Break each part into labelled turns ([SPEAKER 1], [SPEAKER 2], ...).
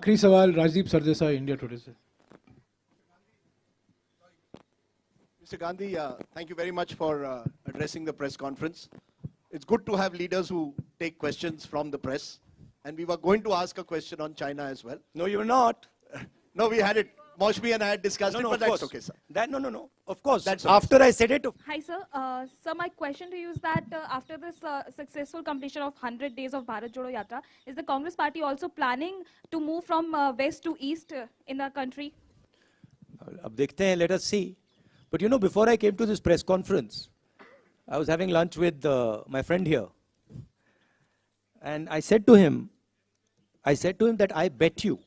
[SPEAKER 1] आखिरी सवाल Rajdeep Sardesai, India today से।
[SPEAKER 2] Mr. Gandhi, thank you very much for addressing the press conference. It's good to have leaders who take questions from the press. And we were going to ask a question on China as well.
[SPEAKER 3] No, you were not.
[SPEAKER 2] No, we had it. Moshmi and I had discussed it, but that's okay, sir.
[SPEAKER 3] No. Of course.
[SPEAKER 2] That's okay,
[SPEAKER 3] After I said it.
[SPEAKER 4] Hi, sir. Sir, my question to you is that after this successful completion of 100 days of Bharat Jodo Yatra, is the Congress party also planning to move from west to east in the country?
[SPEAKER 3] अब देखते हैं, let us see. But you know, before I came to this press conference, I was having lunch with my friend here. And I said to him that I bet you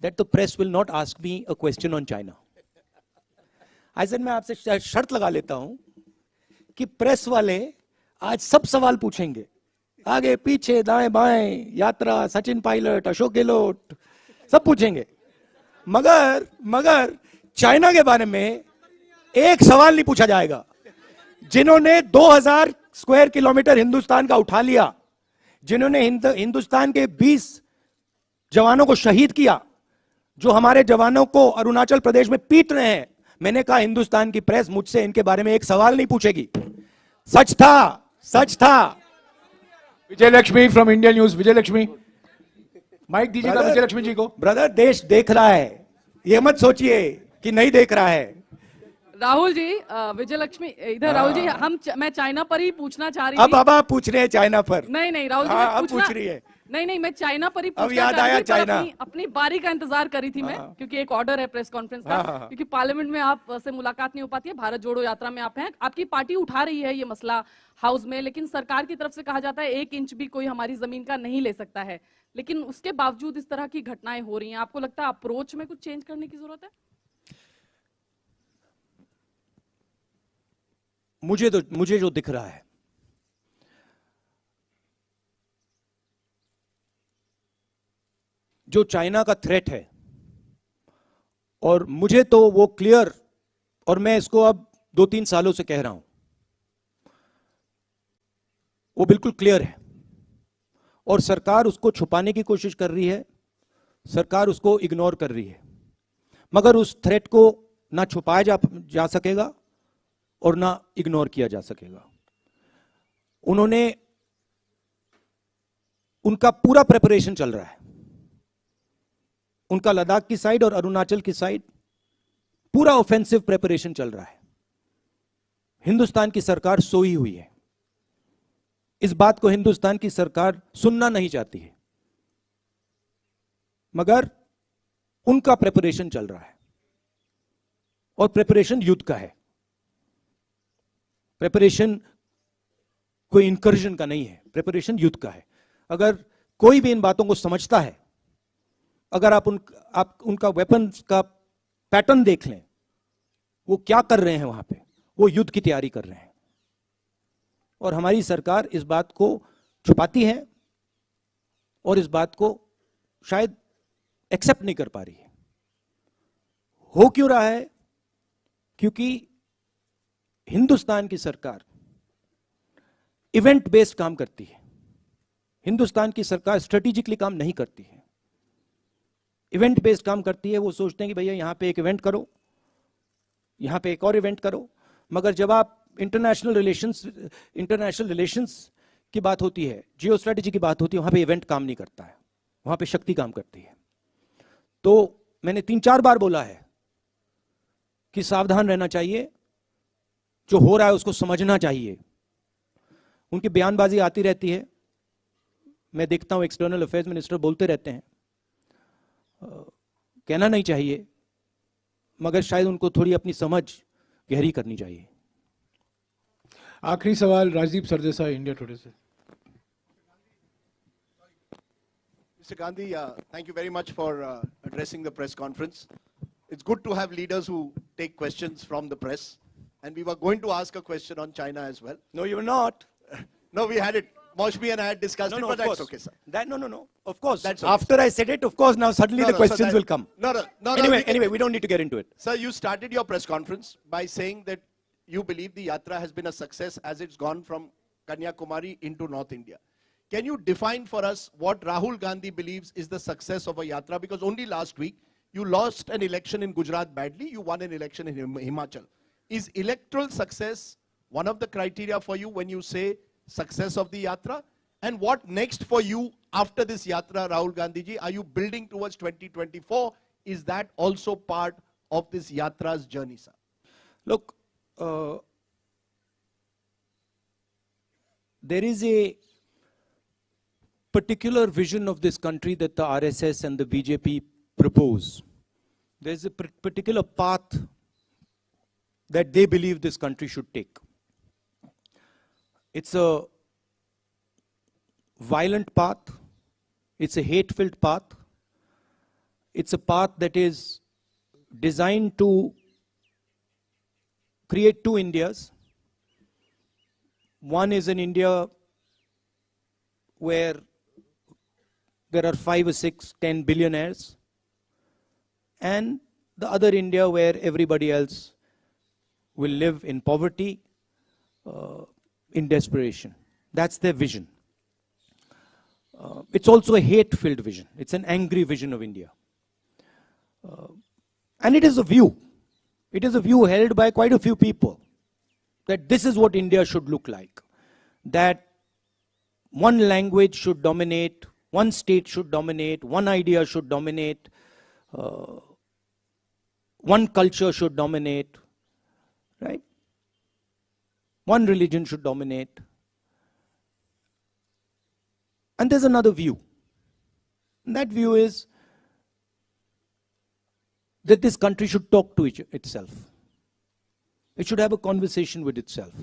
[SPEAKER 3] that the press will not ask me a question on China. I said, मैं आपसे शर्त लगा लेता हूं कि press वाले आज सब सवाल पूछेंगे, आगे पीछे दाएं बाएं, यात्रा, सचिन पायलट, अशोक गहलोत, सब पूछेंगे, मगर चाइना के बारे में एक सवाल नहीं पूछा जाएगा। जिन्होंने 2000 स्क्वायर किलोमीटर हिंदुस्तान का उठा लिया, जिन्होंने हिंदुस्तान के 20 जवानों को शहीद किया, जो हमारे जवानों को अरुणाचल प्रदेश में पीट रहे हैं, मैंने कहा हिंदुस्तान की प्रेस मुझसे इनके बारे में एक सवाल नहीं पूछेगी। सच था।
[SPEAKER 1] Vijay Lakshmi from India News. Vijay Lakshmi, mike दीजिएगा विजय लक्ष्मी जी को।
[SPEAKER 3] ब्रदर, देश देख रहा है, ये मत सोचिए कि नहीं देख रहा है।
[SPEAKER 5] राहुल जी, विजय लक्ष्मी इधर। राहुल जी, मैं चाइना पर ही पूछना चाह रही थी।
[SPEAKER 3] अब आप पूछ रहे हैं चाइना पर?
[SPEAKER 5] नहीं राहुल जी,
[SPEAKER 3] अब पूछ रही है।
[SPEAKER 5] नहीं, मैं चाइना पर ही
[SPEAKER 3] अब याद आया चाइना।
[SPEAKER 5] अपनी बारी का इंतजार करी थी मैं, क्योंकि एक ऑर्डर है प्रेस कॉन्फ्रेंस का, क्योंकि पार्लियामेंट में आप से मुलाकात नहीं हो पाती है। भारत जोड़ो यात्रा में आप हैं, आपकी पार्टी उठा रही है ये मसला हाउस में, लेकिन सरकार की तरफ से कहा जाता है 1 इंच भी कोई हमारी जमीन का नहीं ले सकता है। लेकिन उसके बावजूद इस तरह की घटनाएं हो रही हैं। आपको लगता है अप्रोच में कुछ चेंज करने की जरूरत है?
[SPEAKER 3] मुझे जो दिख रहा है, जो चाइना का थ्रेट है, और मुझे तो वो क्लियर, और मैं इसको अब 2-3 सालों से कह रहा हूं, वो बिल्कुल क्लियर है। और सरकार उसको छुपाने की कोशिश कर रही है, सरकार उसको इग्नोर कर रही है। मगर उस थ्रेट को ना छुपाया जा सकेगा और ना इग्नोर किया जा सकेगा। उनका पूरा प्रिपरेशन चल रहा है, उनका लद्दाख की साइड और अरुणाचल की साइड पूरा ऑफेंसिव प्रिपरेशन चल रहा है। हिंदुस्तान की सरकार सोई हुई है, इस बात को हिंदुस्तान की सरकार सुनना नहीं चाहती है, मगर उनका प्रिपरेशन चल रहा है, और प्रिपरेशन युद्ध का है। प्रिपरेशन कोई इंकर्जन का नहीं है, प्रिपरेशन युद्ध का है। अगर कोई भी इन बातों को समझता है, अगर आप उनका वेपन्स का पैटर्न देख लें, वो क्या कर रहे हैं वहां पे, वो युद्ध की तैयारी कर रहे हैं। और हमारी सरकार इस बात को छुपाती है और इस बात को शायद एक्सेप्ट नहीं कर पा रही है। हो क्यों रहा है? क्योंकि हिंदुस्तान की सरकार इवेंट बेस्ड काम करती है। हिंदुस्तान की सरकार स्ट्रेटेजिकली काम नहीं करती है, इवेंट बेस्ड काम करती है। वो सोचते हैं कि भैया यहां पे एक इवेंट करो, यहां पे एक और इवेंट करो। मगर जब आप इंटरनेशनल रिलेशंस की बात होती है, जियो स्ट्रेटेजी की बात होती है, वहां पे इवेंट काम नहीं करता है, वहां पे शक्ति काम करती है। तो मैंने 3-4 बार बोला है कि सावधान रहना चाहिए, जो हो रहा है उसको समझना चाहिए। उनकी बयानबाजी आती रहती है, मैं देखता हूं एक्सटर्नल अफेयर्स मिनिस्टर बोलते रहते हैं, कहना नहीं चाहिए, मगर शायद उनको थोड़ी अपनी समझ गहरी करनी चाहिए।
[SPEAKER 1] आखिरी सवाल राजदीप सरदेसाई, इंडिया टुडे से।
[SPEAKER 2] Mr. Gandhi, thank you very much for addressing the press conference. It's good to have leaders who take questions from the press. And we were going to ask a question on China as well.
[SPEAKER 3] No, you were not.
[SPEAKER 2] No, we had it. Moshmi and I had discussed it, but that's okay, sir.
[SPEAKER 3] No. Of course.
[SPEAKER 2] That's okay,
[SPEAKER 3] After I said it, of course, now suddenly the questions will come.
[SPEAKER 2] No.
[SPEAKER 3] Anyway, we don't need to get into it.
[SPEAKER 2] Sir, you started your press conference by saying that you believe the yatra has been a success as it's gone from Kanyakumari into North India. can you define for us what Rahul Gandhi believes is the success of a yatra? Because only last week, you lost an election in Gujarat badly, you won an election in Himachal. Is electoral success one of the criteria for you when you say success of the yatra? And what next for you after this yatra, Rahul Gandhi ji? Are you building towards 2024? Is that also part of this yatra's journey, sir?
[SPEAKER 3] Look, there is a particular vision of this country that the RSS and the BJP propose. There's a particular path that they believe this country should take. It's a violent path. It's a hate-filled path. It's a path that is designed to create two Indias. One is an India where there are 5 or 6, 10 billionaires, and the other India where everybody else will live in poverty, in desperation. That's their vision. It's also a hate-filled vision. It's an angry vision of India. And it is a view. It is a view held by quite a few people that this is what India should look like. That one language should dominate, one state should dominate, one idea should dominate, one culture should dominate, right? One religion should dominate. And there's another view. And that view is that this country should talk to itself. It should have a conversation with itself.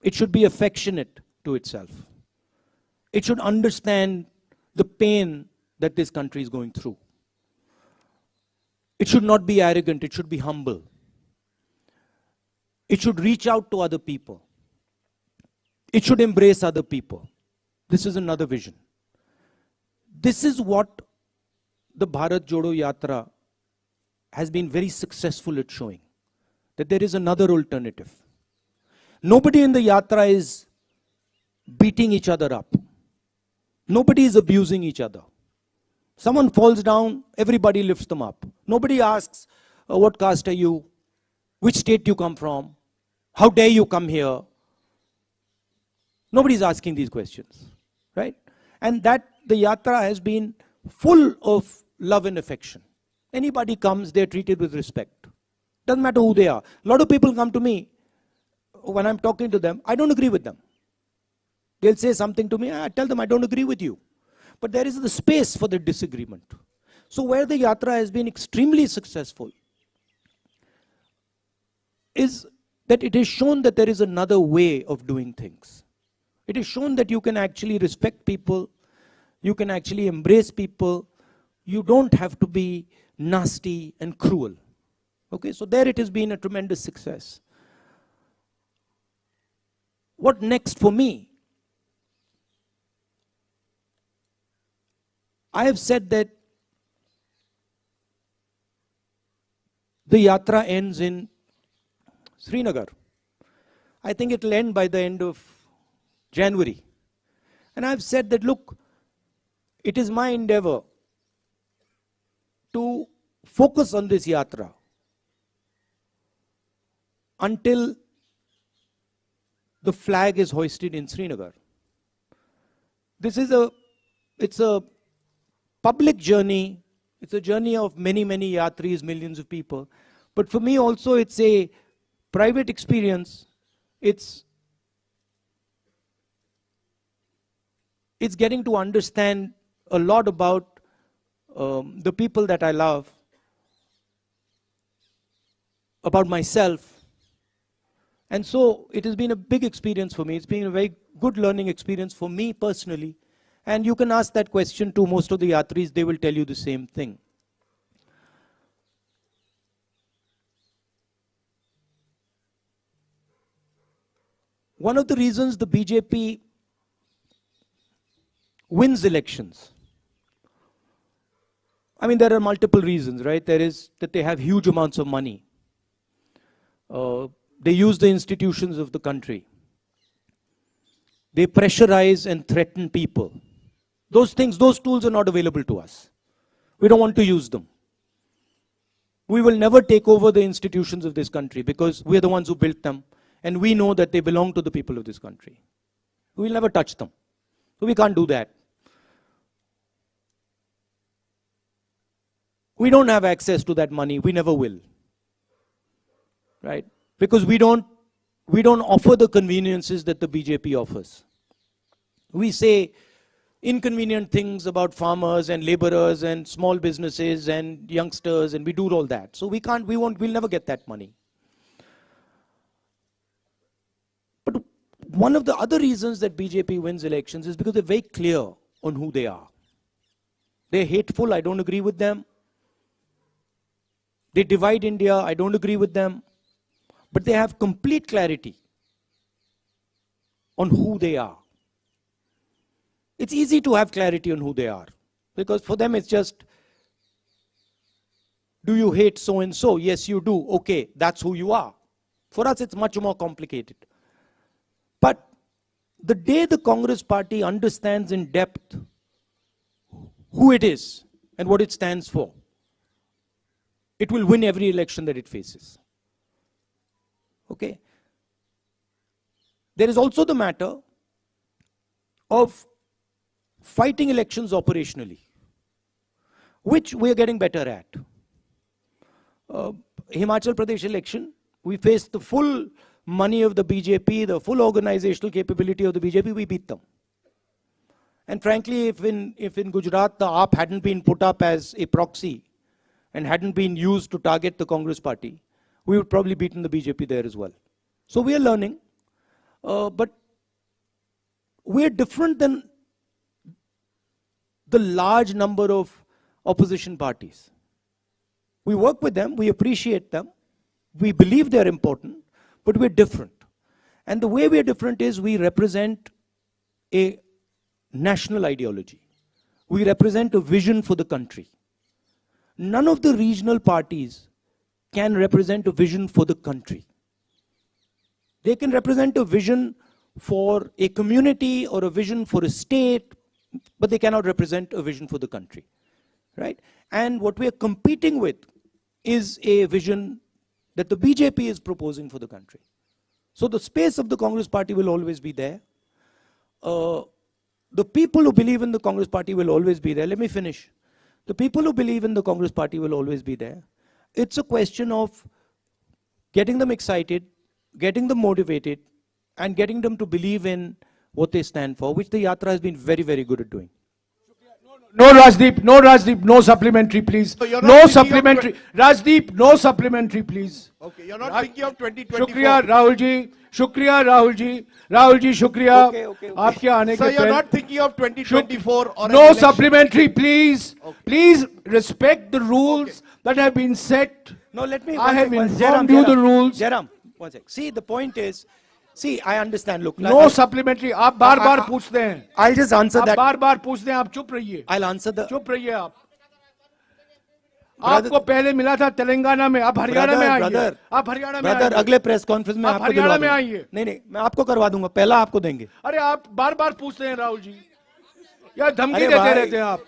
[SPEAKER 3] It should be affectionate to itself. It should understand the pain that this country is going through. It should not be arrogant, it should be humble. It should reach out to other people. It should embrace other people. This is another vision. This is what the Bharat Jodo Yatra has been very successful at showing. That there is another alternative. Nobody in the yatra is beating each other up. Nobody is abusing each other. Someone falls down, everybody lifts them up. Nobody asks, what caste are you? Which state you come from? How dare you come here? Nobody's asking these questions, right? And that the yatra has been full of love and affection. Anybody comes, they're treated with respect. Doesn't matter who they are. A lot of people come to me, when I'm talking to them, I don't agree with them. They'll say something to me, I tell them I don't agree with you. But there is the space for the disagreement. So where the yatra has been extremely successful is that it has shown that there is another way of doing things. It has shown that you can actually respect people, you can actually embrace people, you don't have to be nasty and cruel. Okay, so there it has been a tremendous success. What next for me? I have said that the yatra ends in Srinagar. I think it will end by the end of January. And I've said that, look, it is my endeavor to focus on this yatra until the flag is hoisted in Srinagar. It's a public journey. It's a journey of many, many yatris, millions of people. But for me also, it's a private experience. It's getting to understand a lot about the people that I love, about myself. And so it has been a big experience for me. It's been a very good learning experience for me personally. And you can ask that question to most of the yatris, they will tell you the same thing. One of the reasons the BJP wins elections, I mean, there are multiple reasons, right? There is that they have huge amounts of money. They use the institutions of the country. They pressurize and threaten people. Those things, those tools are not available to us. We don't want to use them. We will never take over the institutions of this country because we are the ones who built them and we know that they belong to the people of this country. We will never touch them. So we can't do that. We don't have access to that money. We never will. Right? Because we don't offer the conveniences that the BJP offers. We say inconvenient things about farmers and laborers and small businesses and youngsters, and we do all that. So we'll never get that money. But one of the other reasons that BJP wins elections is because they're very clear on who they are. They're hateful, I don't agree with them. They divide India, I don't agree with them. But they have complete clarity on who they are. It's easy to have clarity on who they are. Because for them it's just, do you hate so and so? Yes, you do. Okay, that's who you are. For us it's much more complicated. But the day the Congress party understands in depth who it is and what it stands for, it will win every election that it faces. Okay? There is also the matter of fighting elections operationally, which we are getting better at. Himachal Pradesh election, we faced the full money of the BJP, the full organizational capability of the BJP, we beat them. And frankly, if in Gujarat the AAP hadn't been put up as a proxy and hadn't been used to target the Congress party, we would probably beaten the BJP there as well. So we are learning, but we are different than the large number of opposition parties. We work with them, we appreciate them, we believe they're important, but we're different. And the way we're different is we represent a national ideology. We represent a vision for the country. None of the regional parties can represent a vision for the country. They can represent a vision for a community or a vision for a state, but they cannot represent a vision for the country, right? And what we are competing with is a vision that the BJP is proposing for the country. So the space of the Congress party will always be there. The people who believe in the Congress party will always be there. Let me finish. The people who believe in the Congress party will always be there. It's a question of getting them excited, getting them motivated, and getting them to believe in what they stand for, which the Yatra has been very, very good at doing.
[SPEAKER 1] No, Rajdeep, no supplementary, please.
[SPEAKER 2] So you're not
[SPEAKER 1] No
[SPEAKER 2] thinking of
[SPEAKER 1] supplementary. Rajdeep, no supplementary, please.
[SPEAKER 2] Okay, you're not thinking of 2024.
[SPEAKER 1] Shukriya, Rahul ji. Shukriya, Rahul ji. Rahul ji, shukriya.
[SPEAKER 3] Okay.
[SPEAKER 1] आपके आने
[SPEAKER 2] So
[SPEAKER 1] के
[SPEAKER 2] you're
[SPEAKER 1] पहले-
[SPEAKER 2] not thinking of 2024 or an
[SPEAKER 1] No
[SPEAKER 2] election.
[SPEAKER 1] supplementary, please. Please respect the rules that have been set.
[SPEAKER 3] No, let me.
[SPEAKER 1] I have
[SPEAKER 3] one
[SPEAKER 1] informed you the rules.
[SPEAKER 3] Jairam, one sec. See, the point is, see, I understand. Look,
[SPEAKER 1] No supplementary. आप बार-बार पूछते हैं.
[SPEAKER 3] I'll just answer
[SPEAKER 1] आप
[SPEAKER 3] that.
[SPEAKER 1] बार-बार पूछते हैं, आप चुप रहिए.
[SPEAKER 3] I'll answer the.
[SPEAKER 1] चुप रहिए आप. आपको पहले मिला था तेलंगाना में, आप हरियाणा में आइए. आप हरियाणा में
[SPEAKER 3] ब्रदर,
[SPEAKER 1] आइए.
[SPEAKER 3] अगले प्रेस कॉन्फ्रेंस में
[SPEAKER 1] आप
[SPEAKER 3] आपको
[SPEAKER 1] हरियाणा
[SPEAKER 3] दिलवा
[SPEAKER 1] में
[SPEAKER 3] दूंगा.
[SPEAKER 1] आइए.
[SPEAKER 3] नहीं, मैं आपको करवा दूंगा. पहला आपको देंगे.
[SPEAKER 1] अरे आप बार-बार पूछते हैं राहुल जी. यार धमकी
[SPEAKER 3] अरे
[SPEAKER 1] देते
[SPEAKER 3] भाई.
[SPEAKER 1] रहते हैं आप.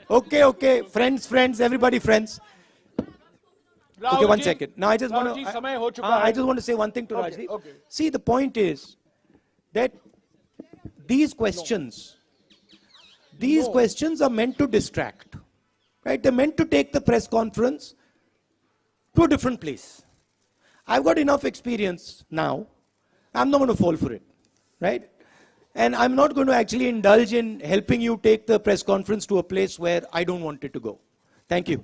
[SPEAKER 3] Okay. Friends, everybody friends. Okay, one
[SPEAKER 1] ji,
[SPEAKER 3] second. Now I just want
[SPEAKER 1] Rahul ji, समय हो
[SPEAKER 3] to.
[SPEAKER 1] चुका है.
[SPEAKER 3] I just want to say one thing to
[SPEAKER 1] Okay,
[SPEAKER 3] Rajdeep.
[SPEAKER 1] okay.
[SPEAKER 3] See, the point is that these questions are meant to distract, right? They're meant to take the press conference to a different place. I've got enough experience now. I'm not going to fall for it, right? And I'm not going to actually indulge in helping you take the press conference to a place where I don't want it to go. Thank you.